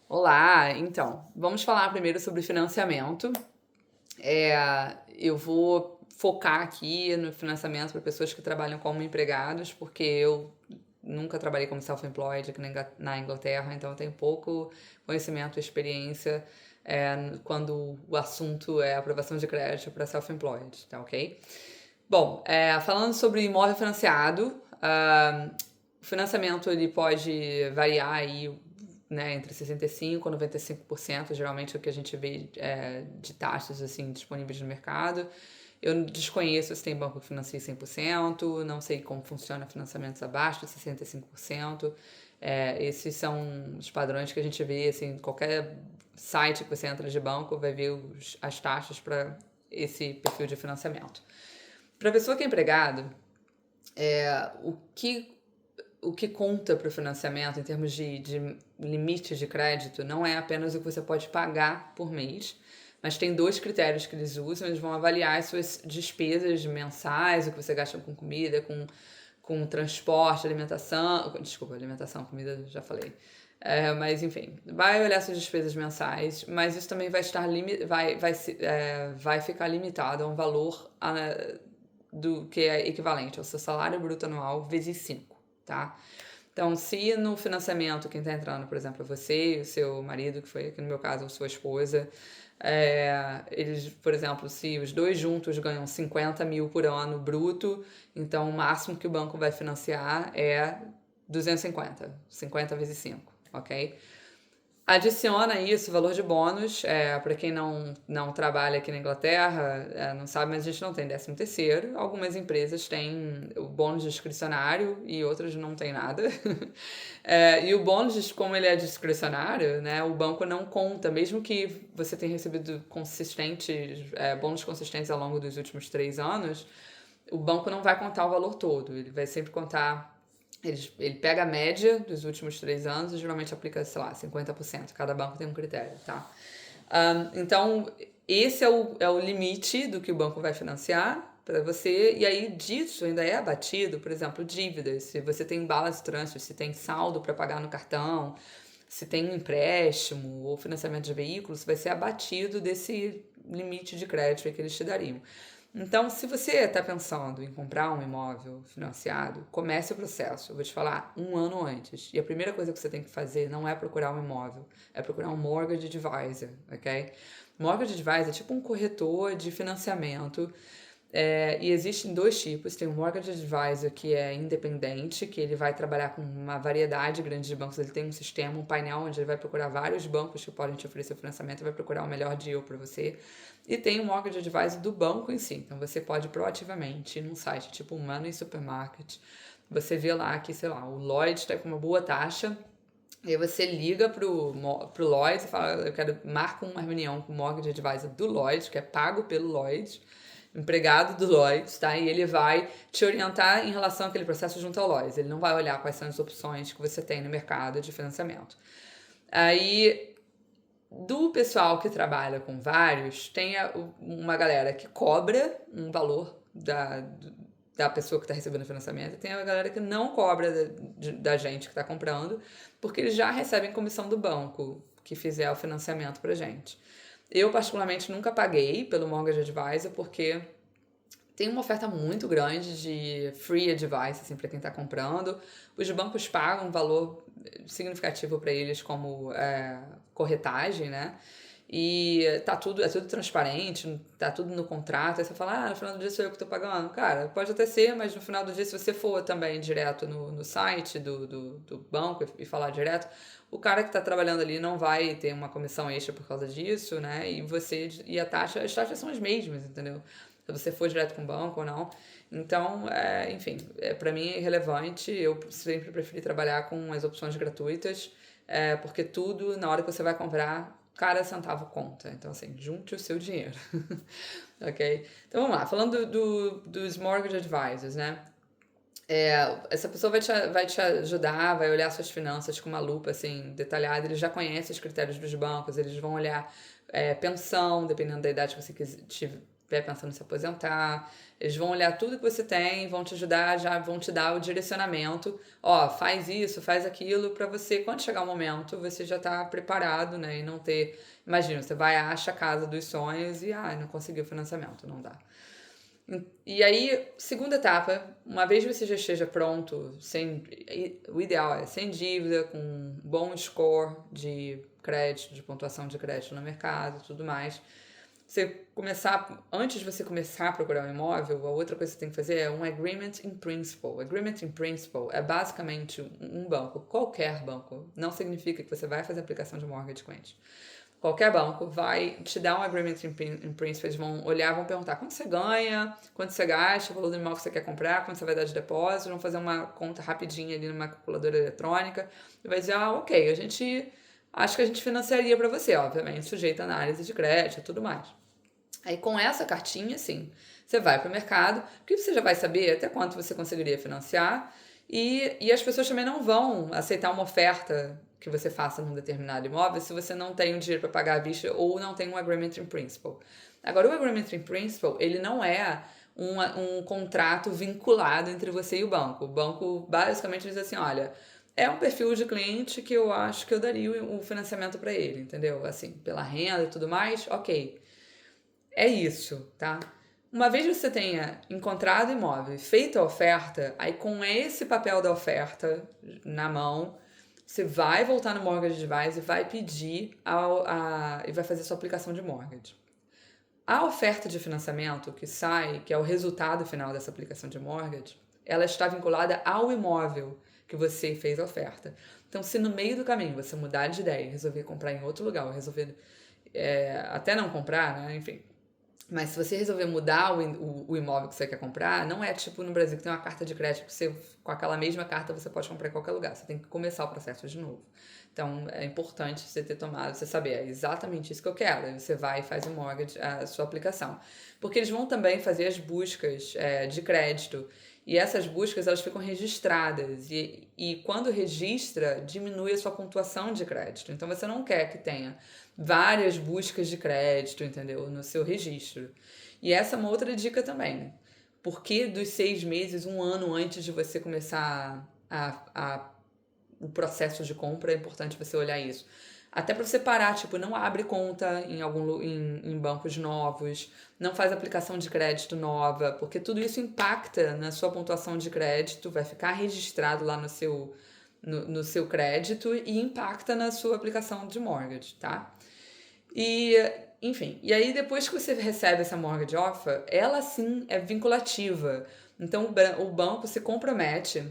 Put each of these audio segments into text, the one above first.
Olá, então, vamos falar primeiro sobre financiamento. Eu vou focar aqui no financiamento para pessoas que trabalham como empregados, porque eu nunca trabalhei como self-employed aqui na Inglaterra, então eu tenho pouco conhecimento e experiência quando o assunto é aprovação de crédito para self-employed, tá ok? Bom, falando sobre imóvel financiado, o financiamento ele pode variar aí, né, entre 65% e 95%, geralmente é o que a gente vê de taxas assim, disponíveis no mercado. Eu desconheço se tem banco que financia 100%, não sei como funciona financiamentos abaixo de 65%. Esses são os padrões que a gente vê, assim, qualquer site que você entra de banco vai ver as taxas para esse perfil de financiamento. Para a pessoa que é empregado, o que conta para o financiamento em termos de limite de crédito não é apenas o que você pode pagar por mês, mas tem dois critérios que eles usam. Eles vão avaliar as suas despesas mensais, o que você gasta com comida, com transporte, alimentação. Desculpa, alimentação, comida, já falei. Mas enfim, vai olhar suas despesas mensais, mas isso também vai estar vai ficar limitado a um valor do que é equivalente ao seu salário bruto anual vezes 5, tá? Então, se no financiamento quem está entrando, por exemplo, é você e o seu marido, que foi aqui no meu caso, a sua esposa, eles, por exemplo, se os dois juntos ganham 50 mil por ano bruto, então o máximo que o banco vai financiar é 250, 50 vezes 5, ok? Adiciona isso, valor de bônus, para quem não trabalha aqui na Inglaterra, não sabe, mas a gente não tem 13º. Algumas empresas têm o bônus discricionário e outras não têm nada. E o bônus, como ele é discricionário, né, o banco não conta, mesmo que você tenha recebido bônus consistentes ao longo dos últimos 3 anos, o banco não vai contar o valor todo, ele vai sempre contar. Ele pega a média dos últimos 3 anos e geralmente aplica, sei lá, 50%. Cada banco tem um critério, tá? Então, esse é o limite do que o banco vai financiar para você, e aí disso ainda é abatido, por exemplo, dívidas. Se você tem balance transfer, se tem saldo para pagar no cartão, se tem um empréstimo ou financiamento de veículos, vai ser abatido desse limite de crédito que eles te dariam. Então, se você está pensando em comprar um imóvel financiado, comece o processo. Eu vou te falar 1 ano antes. E a primeira coisa que você tem que fazer não é procurar um imóvel, é procurar um mortgage advisor, ok? Mortgage advisor é tipo um corretor de financiamento. E existem dois tipos. Tem o Mortgage Advisor, que é independente, que ele vai trabalhar com uma variedade grande de bancos. Ele tem um sistema, um painel, onde ele vai procurar vários bancos que podem te oferecer financiamento e vai procurar o melhor deal para você. E tem o Mortgage Advisor do banco em si. Então, você pode proativamente ir num site tipo o Money Supermarket. Você vê lá que, sei lá, o Lloyd está com uma boa taxa. E aí você liga pro Lloyd e fala, marca uma reunião com o Mortgage Advisor do Lloyd, que é pago pelo Lloyd, empregado do Lloyds, tá? E ele vai te orientar em relação àquele processo junto ao Lloyds. Ele não vai olhar quais são as opções que você tem no mercado de financiamento. Aí, do pessoal que trabalha com vários, tem uma galera que cobra um valor da pessoa que está recebendo o financiamento, e tem a galera que não cobra da gente que está comprando, porque eles já recebem comissão do banco que fizer o financiamento pra gente. Eu, particularmente, nunca paguei pelo Mortgage Advisor, porque tem uma oferta muito grande de free advice, assim, para quem está comprando. Os bancos pagam um valor significativo para eles como corretagem, né? E é tudo transparente, tá tudo no contrato. Aí você fala, no final do dia sou eu que tô pagando. Cara, pode até ser, mas no final do dia, se você for também direto no site do banco e falar direto, o cara que tá trabalhando ali não vai ter uma comissão extra por causa disso, né? E as taxas são as mesmas, entendeu? Se você for direto com o banco ou não. Então, enfim, para mim é irrelevante. Eu sempre preferi trabalhar com as opções gratuitas, porque tudo, na hora que você vai comprar, cada centavo conta. Então, assim, junte o seu dinheiro. Ok? Então, vamos lá. Falando dos mortgage advisors, né? Essa pessoa vai te ajudar, vai olhar suas finanças com uma lupa assim detalhada. Eles já conhecem os critérios dos bancos, eles vão olhar pensão, dependendo da idade que você estiver pensando em se aposentar. Eles vão olhar tudo que você tem, vão te ajudar, já vão te dar o direcionamento. Ó, faz isso, faz aquilo, para você, quando chegar o momento, você já tá preparado, né? E não ter... Imagina, você vai, acha a casa dos sonhos e, não conseguiu financiamento, não dá. E aí, segunda etapa, uma vez você já esteja pronto, o ideal é sem dívida, com um bom score de crédito, de pontuação de crédito no mercado e tudo mais. Antes de você começar a procurar um imóvel, a outra coisa que você tem que fazer é um Agreement in Principle. Agreement in Principle é basicamente um banco, qualquer banco, não significa que você vai fazer aplicação de mortgage com eles. Qualquer banco vai te dar um Agreement in Principle, eles vão olhar, vão perguntar quanto você ganha, quanto você gasta, o valor do imóvel que você quer comprar, quanto você vai dar de depósito, vão fazer uma conta rapidinha ali numa calculadora eletrônica e vai dizer, ok, acho que a gente financiaria para você, obviamente, sujeito a análise de crédito e tudo mais. Aí com essa cartinha, sim, você vai para o mercado, porque você já vai saber até quanto você conseguiria financiar e as pessoas também não vão aceitar uma oferta que você faça num determinado imóvel se você não tem o dinheiro para pagar à vista ou não tem um Agreement in Principle. Agora, o Agreement in Principle, ele não é um contrato vinculado entre você e o banco. O banco basicamente diz assim, olha, é um perfil de cliente que eu acho que eu daria o financiamento para ele, entendeu? Assim, pela renda e tudo mais, ok. É isso, tá? Uma vez você tenha encontrado o imóvel e feito a oferta, aí com esse papel da oferta na mão, você vai voltar no Mortgage Advisor e vai pedir e vai fazer sua aplicação de mortgage. A oferta de financiamento que sai, que é o resultado final dessa aplicação de mortgage, ela está vinculada ao imóvel que você fez a oferta. Então, se no meio do caminho você mudar de ideia, resolver comprar em outro lugar, ou resolver até não comprar, né? Enfim. Mas se você resolver mudar o imóvel que você quer comprar, não é tipo no Brasil que tem uma carta de crédito que você, com aquela mesma carta você pode comprar em qualquer lugar. Você tem que começar o processo de novo. Então é importante você ter tomado, você saber, é exatamente isso que eu quero. Aí você vai e faz o mortgage, a sua aplicação. Porque eles vão também fazer as buscas de crédito. E essas buscas, elas ficam registradas. E quando registra, diminui a sua pontuação de crédito. Então, você não quer que tenha várias buscas de crédito, entendeu? No seu registro. E essa é uma outra dica também. Porque dos 6 meses, um ano antes de você começar o processo de compra, é importante você olhar isso. Até para você parar, tipo, não abre conta em bancos novos, não faz aplicação de crédito nova, porque tudo isso impacta na sua pontuação de crédito, vai ficar registrado lá no seu crédito e impacta na sua aplicação de mortgage, tá? Enfim, e aí depois que você recebe essa mortgage offer, ela sim é vinculativa. Então o banco se compromete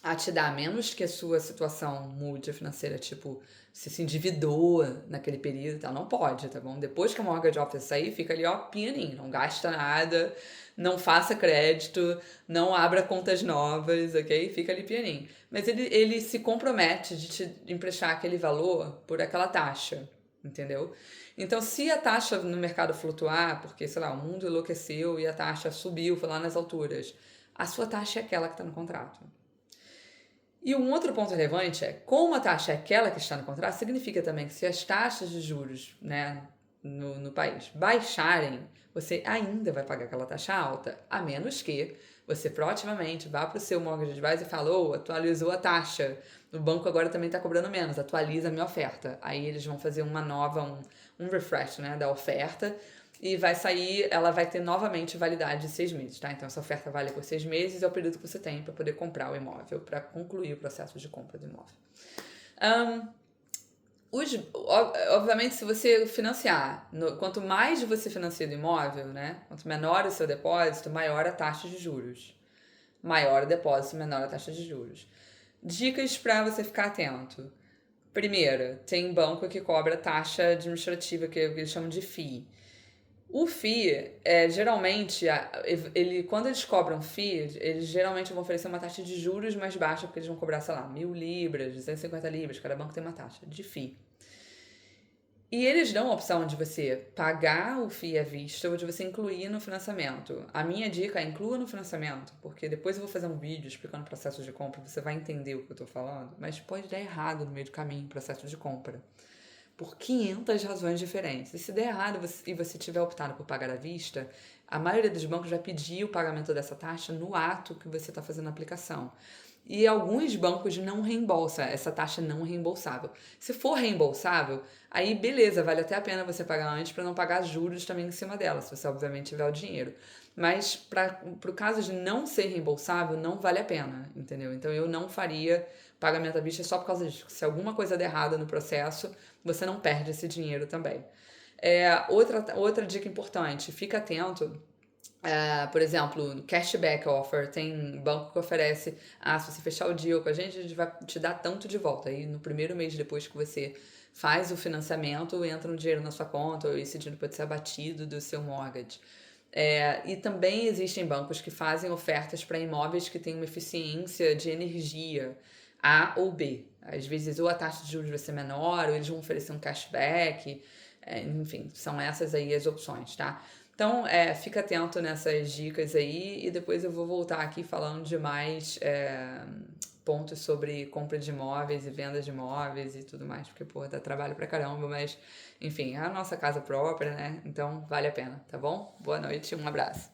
a te dar, a menos que a sua situação mude financeira, tipo, se endividou naquele período e tal, não pode, tá bom? Depois que a mortgage offer sair, fica ali, ó, pianinho, não gasta nada, não faça crédito, não abra contas novas, ok? Fica ali pianinho. Mas ele se compromete de te emprestar aquele valor por aquela taxa, entendeu? Então, se a taxa no mercado flutuar, porque, sei lá, o mundo enlouqueceu e a taxa subiu, foi lá nas alturas, a sua taxa é aquela que está no contrato. E um outro ponto relevante é, como a taxa é aquela que está no contrato, significa também que se as taxas de juros, né, no país baixarem, você ainda vai pagar aquela taxa alta, a menos que você proativamente vá para o seu mortgage advisor e fale, atualizou a taxa, o banco agora também está cobrando menos, atualiza a minha oferta. Aí eles vão fazer uma nova, um refresh, né, da oferta, e vai sair, ela vai ter novamente validade de 6 meses, tá? Então essa oferta vale por 6 meses, é o período que você tem para poder comprar o imóvel, para concluir o processo de compra do imóvel. Obviamente, se você financiar, quanto mais você financia do imóvel, né? Quanto menor o seu depósito, maior a taxa de juros. Maior o depósito, menor a taxa de juros. Dicas para você ficar atento. Primeiro, tem banco que cobra taxa administrativa, que eles chamam de FII. O FII, geralmente, quando eles cobram FII, eles geralmente vão oferecer uma taxa de juros mais baixa, porque eles vão cobrar, sei lá, 1.000 libras, 250 libras, cada banco tem uma taxa de FII. E eles dão a opção de você pagar o FII à vista ou de você incluir no financiamento. A minha dica é inclua no financiamento, porque depois eu vou fazer um vídeo explicando o processo de compra, você vai entender o que eu tô falando, mas pode dar errado no meio do caminho o processo de compra. por 500 razões diferentes. E se der errado e você tiver optado por pagar à vista, a maioria dos bancos vai pedir o pagamento dessa taxa no ato que você está fazendo a aplicação. E alguns bancos não reembolsam, essa taxa não reembolsável. Se for reembolsável, aí beleza, vale até a pena você pagar antes para não pagar juros também em cima dela, se você obviamente tiver o dinheiro. Mas para o caso de não ser reembolsável, não vale a pena, entendeu? Então eu não faria pagamento à vista só por causa disso. Se alguma coisa der errada no processo, você não perde esse dinheiro também. Outra dica importante, fica atento. Por exemplo, cashback offer, tem banco que oferece, se você fechar o deal com a gente vai te dar tanto de volta. Aí no primeiro mês depois que você faz o financiamento, entra um dinheiro na sua conta, ou esse dinheiro pode ser abatido do seu mortgage. E também existem bancos que fazem ofertas para imóveis que têm uma eficiência de energia A ou B. Às vezes ou a taxa de juros vai ser menor, ou eles vão oferecer um cashback. Enfim, são essas aí as opções, tá? Então, fica atento nessas dicas aí e depois eu vou voltar aqui falando de mais pontos sobre compra de imóveis e venda de imóveis e tudo mais, porque, pô, dá trabalho pra caramba, mas, enfim, é a nossa casa própria, né? Então, vale a pena, tá bom? Boa noite, um abraço.